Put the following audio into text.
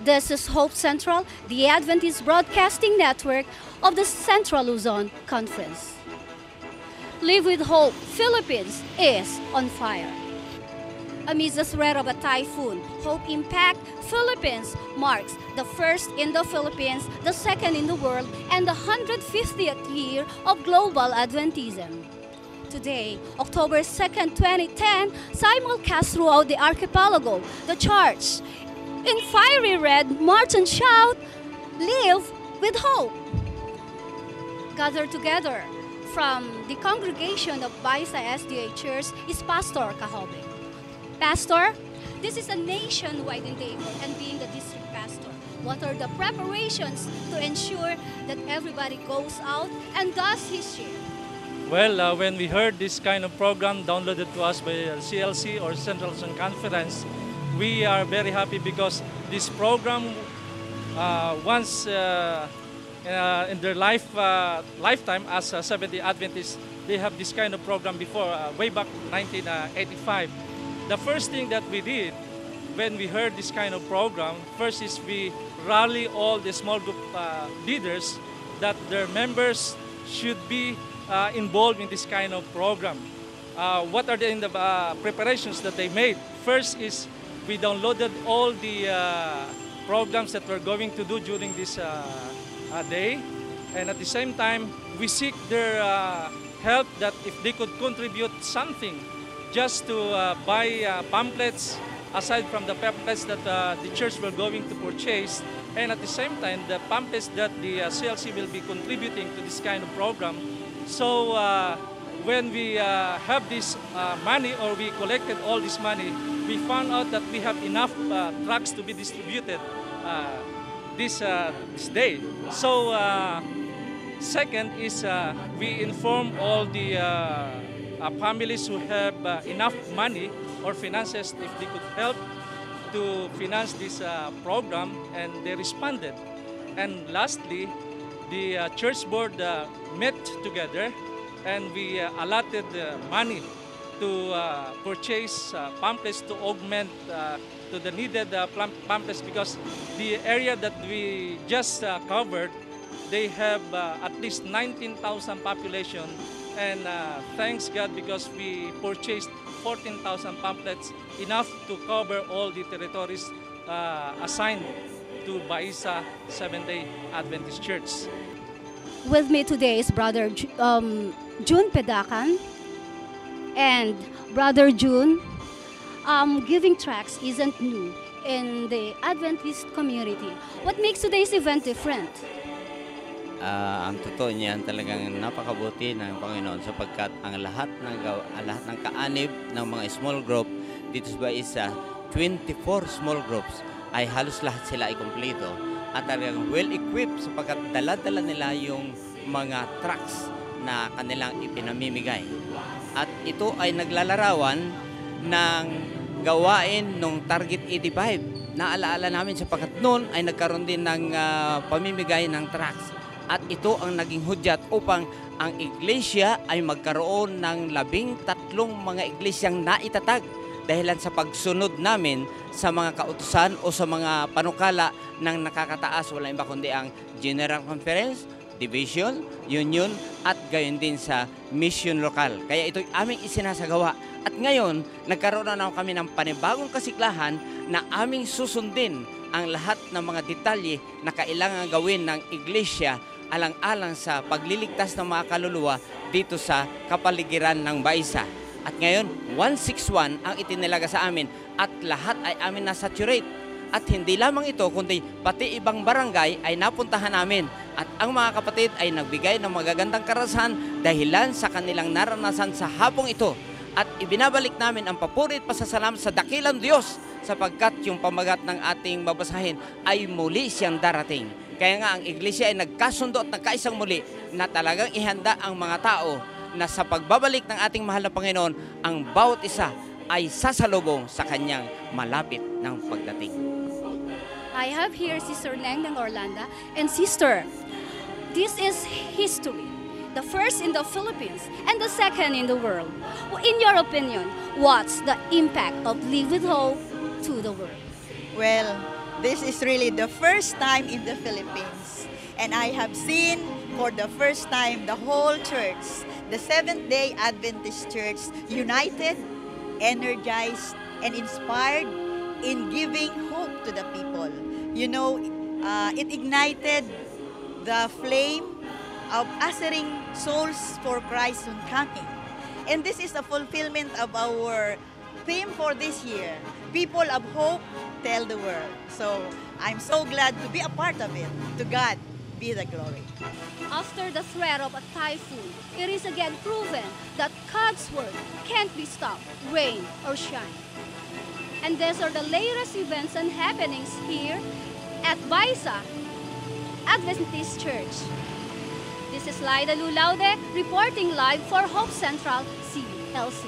This is Hope Central, the Adventist Broadcasting Network of the Central Luzon Conference. Live with Hope Philippines is on fire. Amidst the threat of a typhoon, Hope Impact Philippines marks the first in the Philippines, the second in the world, and the 150th year of global Adventism. Today, October 2nd, 2010, simulcast throughout the archipelago, the church, in fiery red, march and shout, "Live with Hope." Gathered together from the congregation of Baisa SDA Church is Pastor Cahobe. Pastor, this is a nationwide endeavor, and being the district pastor, what are the preparations to ensure that everybody goes out and does his share? Well, when we heard this kind of program downloaded to us by CLC or Central Luzon Conference, we are very happy because this program, once in their lifetime as Seventh-day Adventists, they have this kind of program before, way back 1985. The first thing that we did when we heard this kind of program, first is we rally all the small group leaders that their members should be involved in this kind of program. What are the preparations that they made? First is we downloaded all the programs that we're going to do during this day, and at the same time we seek their help, that if they could contribute something just to buy pamphlets aside from the pamphlets that the church were going to purchase, and at the same time the pamphlets that the CLC will be contributing to this kind of program. So when we have this money, or we collected all this money, we found out that we have enough tracts to be distributed this day. So second is we inform all the families who have enough money or finances, if they could help to finance this program, and they responded. And lastly, the church board met together, and we allotted money to purchase pamphlets to augment to the needed pamphlets, because the area that we just covered, they have at least 19,000 population, and thanks God, because we purchased 14,000 pamphlets, enough to cover all the territories assigned to Baisa Seventh-day Adventist Church. With me today is Brother June Pedacan. And Brother June, giving tracts isn't new in the Adventist community. What makes today's event different? Ang totoo niyan, talagang napakabuti ng Panginoon, sapagkat ang lahat ng kaanib ng mga small group dito sa Baisa, 24 small groups, ay halos lahat sila ay kumpleto at talagang well-equipped, sapagkat dala-dala nila yung mga tracts na kanilang ipinamimigay. At ito ay naglalarawan ng gawain ng Target 85. Naalaala namin sapagkat noon ay nagkaroon din ng pamimigay ng tracts. At ito ang naging hudyat upang ang iglesia ay magkaroon ng 13 mga iglesyang naitatag dahilan sa pagsunod namin sa mga kautusan o sa mga panukala ng nakakataas. Wala iba kundi ang General Conference, Division, Union, at gayon din sa mission lokal. Kaya ito'y aming isinasagawa. At ngayon, nagkaroon na kami ng panibagong kasiklahan na aming susundin ang lahat ng mga detalye na kailangan gawin ng iglesia alang-alang sa pagliligtas ng mga kaluluwa dito sa kapaligiran ng Baisa. At ngayon, 161 ang itinilaga sa amin at lahat ay amin na-saturate. At hindi lamang ito, kundi pati ibang barangay ay napuntahan namin. At ang mga kapatid ay nagbigay ng magagandang karasan dahilan sa kanilang naranasan sa hapong ito. At ibinabalik namin ang papuri at pasasalamat sa dakilang Diyos, sapagkat yung pamagat ng ating babasahin ay muli siyang darating. Kaya nga ang iglesia ay nagkasundo at nagkaisang muli na talagang ihanda ang mga tao na sa pagbabalik ng ating mahal na Panginoon, ang bawat isa ay sasalubong sa kanyang malapit ng pagdating. I have here Sister Neng Orlando. And Sister, this is history. The first in the Philippines and the second in the world. In your opinion, what's the impact of Live with Hope to the world? Well, This is really the first time in the Philippines. And I have seen for the first time the whole church, the Seventh-day Adventist Church, united, energized, and inspired in giving hope to the people. You know, it ignited the flame of ushering souls for Christ soon coming. And this is a fulfillment of our theme for this year. People of hope tell the world. So I'm so glad to be a part of it. To God be the glory. After the threat of a typhoon, it is again proven that God's word can't be stopped, rain or shine. And these are the latest events and happenings here at Baisa Adventist Church. This is Laida Lulaude reporting live for Hope Central CLC.